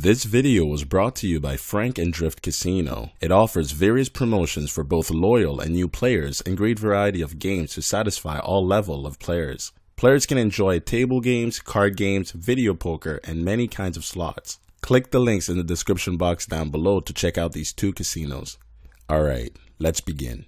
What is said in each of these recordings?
This video was brought to you by Frank and Drift Casino. It offers various promotions for both loyal and new players and great variety of games to satisfy all level of players. Players can enjoy table games, card games, video poker, and many kinds of slots. Click the links in the description box down below to check out these two casinos. Alright, let's begin.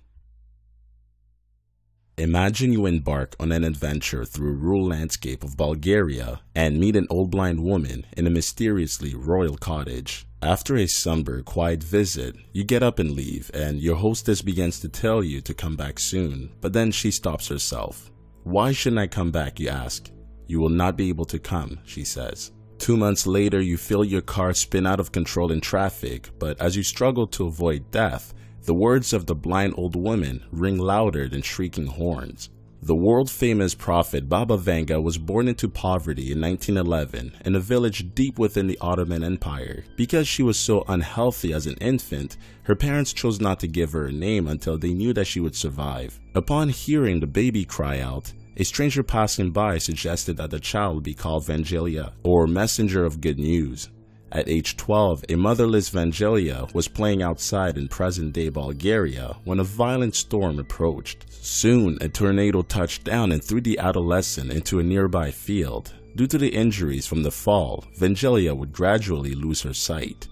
Imagine you embark on an adventure through a rural landscape of Bulgaria and meet an old blind woman in a mysteriously royal cottage. After a somber, quiet visit, you get up and leave, and your hostess begins to tell you to come back soon, but then she stops herself. "Why shouldn't I come back?" you ask. "You will not be able to come," she says. 2 months later, you feel your car spin out of control in traffic, but as you struggle to avoid death, the words of the blind old woman ring louder than shrieking horns. The world-famous prophet Baba Vanga was born into poverty in 1911 in a village deep within the Ottoman Empire. Because she was so unhealthy as an infant, her parents chose not to give her a name until they knew that she would survive. Upon hearing the baby cry out, a stranger passing by suggested that the child be called Vangelia, or messenger of good news. At age 12, a motherless Vangelia was playing outside in present-day Bulgaria when a violent storm approached. Soon, a tornado touched down and threw the adolescent into a nearby field. Due to the injuries from the fall, Vangelia would gradually lose her sight.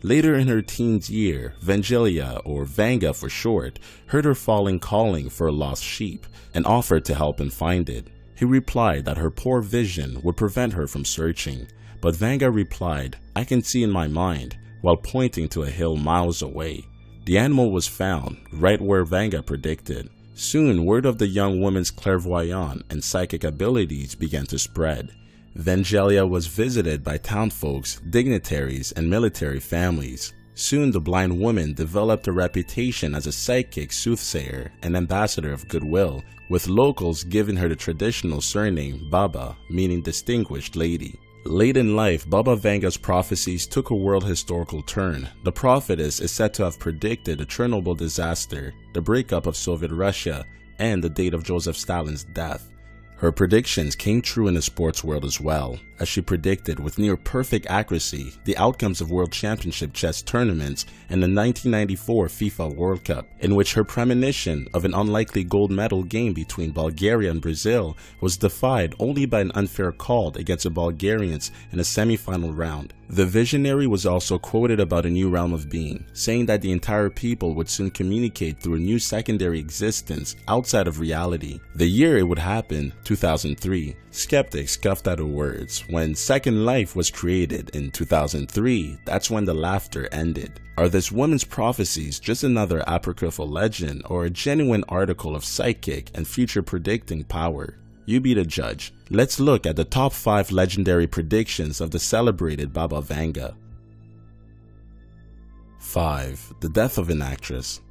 Later in her teens year, Vangelia, or Vanga for short, heard her father calling for a lost sheep and offered to help him find it. He replied that her poor vision would prevent her from searching. But Vanga replied, "I can see in my mind," while pointing to a hill miles away. The animal was found, right where Vanga predicted. Soon, word of the young woman's clairvoyant and psychic abilities began to spread. Vangelia was visited by townfolks, dignitaries, and military families. Soon, the blind woman developed a reputation as a psychic soothsayer and ambassador of goodwill, with locals giving her the traditional surname Baba, meaning distinguished lady. Late in life, Baba Vanga's prophecies took a world historical turn. The prophetess is said to have predicted the Chernobyl disaster, the breakup of Soviet Russia, and the date of Joseph Stalin's death. Her predictions came true in the sports world as well, as she predicted with near-perfect accuracy the outcomes of World Championship chess tournaments and the 1994 FIFA World Cup, in which her premonition of an unlikely gold medal game between Bulgaria and Brazil was defied only by an unfair call against the Bulgarians in a semi-final round. The visionary was also quoted about a new realm of being, saying that the entire people would soon communicate through a new secondary existence outside of reality. The year it would happen, 2003. Skeptics scoffed at her words. When Second Life was created in 2003, that's when the laughter ended. Are this woman's prophecies just another apocryphal legend or a genuine article of psychic and future predicting power? You be the judge. Let's look at the top 5 legendary predictions of the celebrated Baba Vanga. 5. The death of an actress.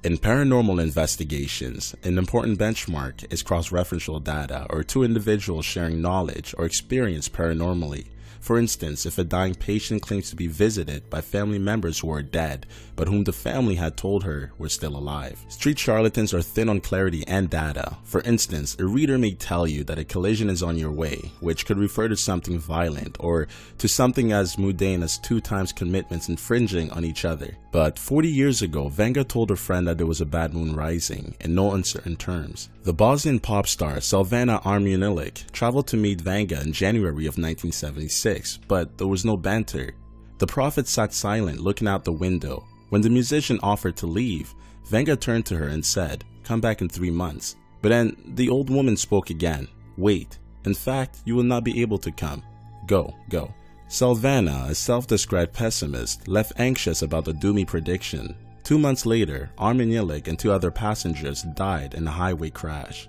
In paranormal investigations, an important benchmark is cross-referential data or two individuals sharing knowledge or experience paranormally. For instance, if a dying patient claims to be visited by family members who are dead, but whom the family had told her were still alive. Street charlatans are thin on clarity and data. For instance, a reader may tell you that a collision is on your way, which could refer to something violent, or to something as mundane as 2 times commitments infringing on each other. But 40 years ago, Vanga told her friend that there was a bad moon rising, in no uncertain terms. The Bosnian pop star Silvana Armunilik traveled to meet Vanga in January of 1976, but there was no banter. The prophet sat silent, looking out the window. When the musician offered to leave, Vanga turned to her and said, "Come back in 3 months. But then the old woman spoke again. "Wait. In fact, you will not be able to come. Go, go." Silvana, a self-described pessimist, left anxious about the doomy prediction. 2 months later, Armunilik and 2 other passengers died in a highway crash.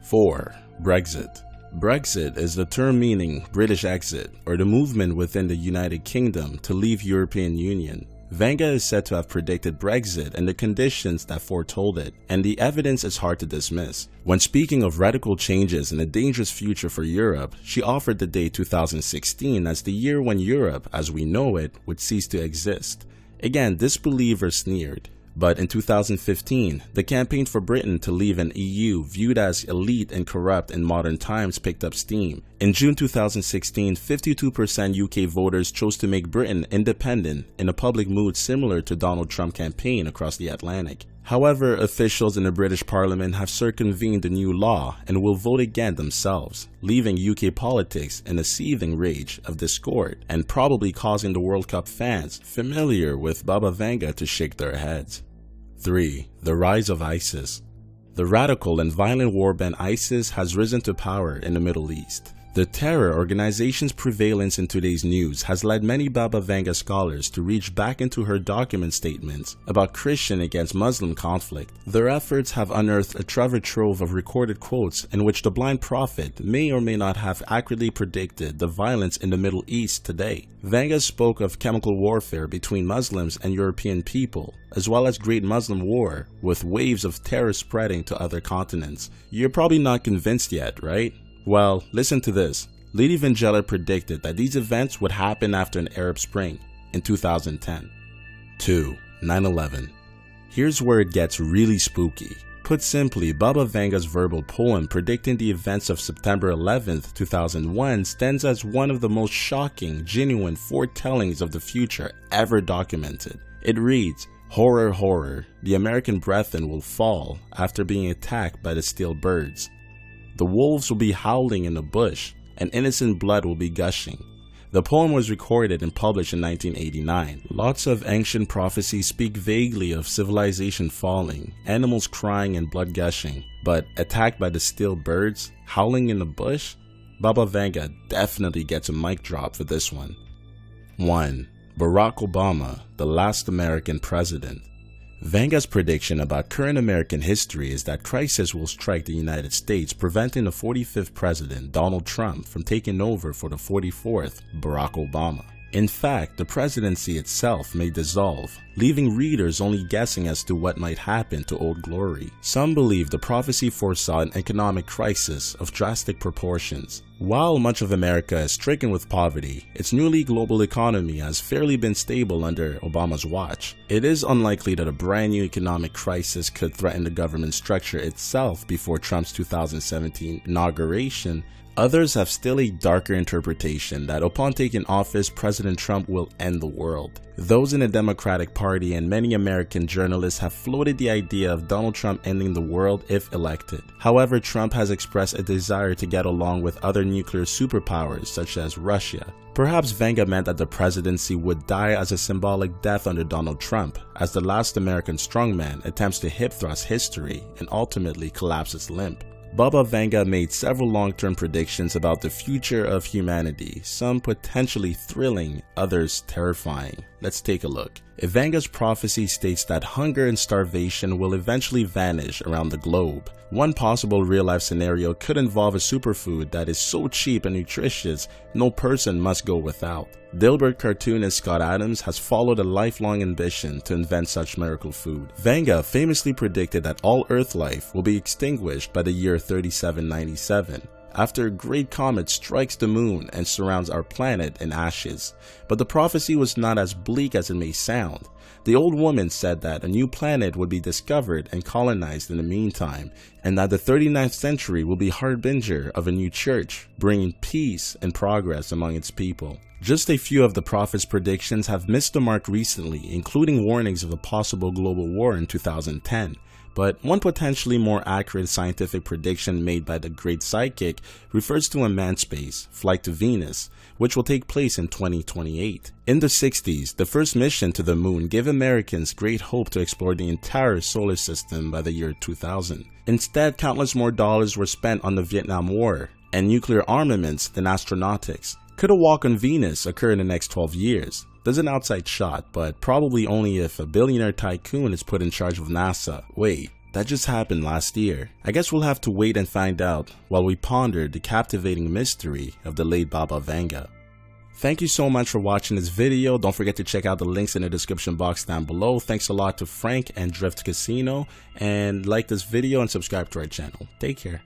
4. Brexit. Brexit is the term meaning British exit, or the movement within the United Kingdom to leave European Union. Vanga is said to have predicted Brexit and the conditions that foretold it, and the evidence is hard to dismiss. When speaking of radical changes and a dangerous future for Europe, she offered the date 2016 as the year when Europe, as we know it, would cease to exist. Again, disbelievers sneered. But in 2015, the campaign for Britain to leave an EU viewed as elite and corrupt in modern times picked up steam. In June 2016, 52% UK voters chose to make Britain independent in a public mood similar to Donald Trump's campaign across the Atlantic. However, officials in the British Parliament have circumvened the new law and will vote again themselves, leaving UK politics in a seething rage of discord and probably causing the World Cup fans familiar with Baba Vanga to shake their heads. 3. The rise of ISIS. The radical and violent warband ISIS has risen to power in the Middle East. The terror organization's prevalence in today's news has led many Baba Vanga scholars to reach back into her document statements about Christian against Muslim conflict. Their efforts have unearthed a treasure trove of recorded quotes in which the blind prophet may or may not have accurately predicted the violence in the Middle East today. Vanga spoke of chemical warfare between Muslims and European people, as well as Great Muslim War, with waves of terror spreading to other continents. You're probably not convinced yet, right? Well, listen to this. Lady Vangela predicted that these events would happen after an Arab Spring in 2010. 2. 9/11. Here's where it gets really spooky. Put simply, Baba Vanga's verbal poem predicting the events of September 11th, 2001 stands as one of the most shocking, genuine foretellings of the future ever documented. It reads, "Horror, horror, the American brethren will fall after being attacked by the steel birds. The wolves will be howling in the bush, and innocent blood will be gushing." The poem was recorded and published in 1989. Lots of ancient prophecies speak vaguely of civilization falling, animals crying and blood gushing, but attacked by the steel birds, howling in the bush? Baba Vanga definitely gets a mic drop for this one. 1. Barack Obama, the last American president. Vanga's prediction about current American history is that crisis will strike the United States, preventing the 45th president, Donald Trump, from taking over for the 44th, Barack Obama. In fact, the presidency itself may dissolve, leaving readers only guessing as to what might happen to Old Glory. Some believe the prophecy foresaw an economic crisis of drastic proportions. While much of America is stricken with poverty, its newly global economy has fairly been stable under Obama's watch. It is unlikely that a brand new economic crisis could threaten the government structure itself before Trump's 2017 inauguration. Others have still a darker interpretation that upon taking office, President Trump will end the world. Those in the Democratic Party and many American journalists have floated the idea of Donald Trump ending the world if elected. However, Trump has expressed a desire to get along with other nuclear superpowers such as Russia. Perhaps Vanga meant that the presidency would die as a symbolic death under Donald Trump, as the last American strongman attempts to hip thrust history and ultimately collapses limp. Baba Vanga made several long-term predictions about the future of humanity, some potentially thrilling, others terrifying. Let's take a look. Vanga's prophecy states that hunger and starvation will eventually vanish around the globe. One possible real-life scenario could involve a superfood that is so cheap and nutritious, no person must go without. Dilbert cartoonist Scott Adams has followed a lifelong ambition to invent such miracle food. Vanga famously predicted that all Earth life will be extinguished by the year 3797. After a great comet strikes the moon and surrounds our planet in ashes. But the prophecy was not as bleak as it may sound. The old woman said that a new planet would be discovered and colonized in the meantime, and that the 39th century will be harbinger of a new church, bringing peace and progress among its people. Just a few of the prophet's predictions have missed the mark recently, including warnings of a possible global war in 2010. But one potentially more accurate scientific prediction made by the great psychic refers to a manned space flight to Venus, which will take place in 2028. In the 60s, the first mission to the moon gave Americans great hope to explore the entire solar system by the year 2000. Instead, countless more dollars were spent on the Vietnam War and nuclear armaments than astronautics. Could a walk on Venus occur in the next 12 years? There's an outside shot, but probably only if a billionaire tycoon is put in charge of NASA. Wait, that just happened last year. I guess we'll have to wait and find out while we ponder the captivating mystery of the late Baba Vanga. Thank you so much for watching this video. Don't forget to check out the links in the description box down below. Thanks a lot to Frank and Drift Casino, and like this video and subscribe to our channel. Take care.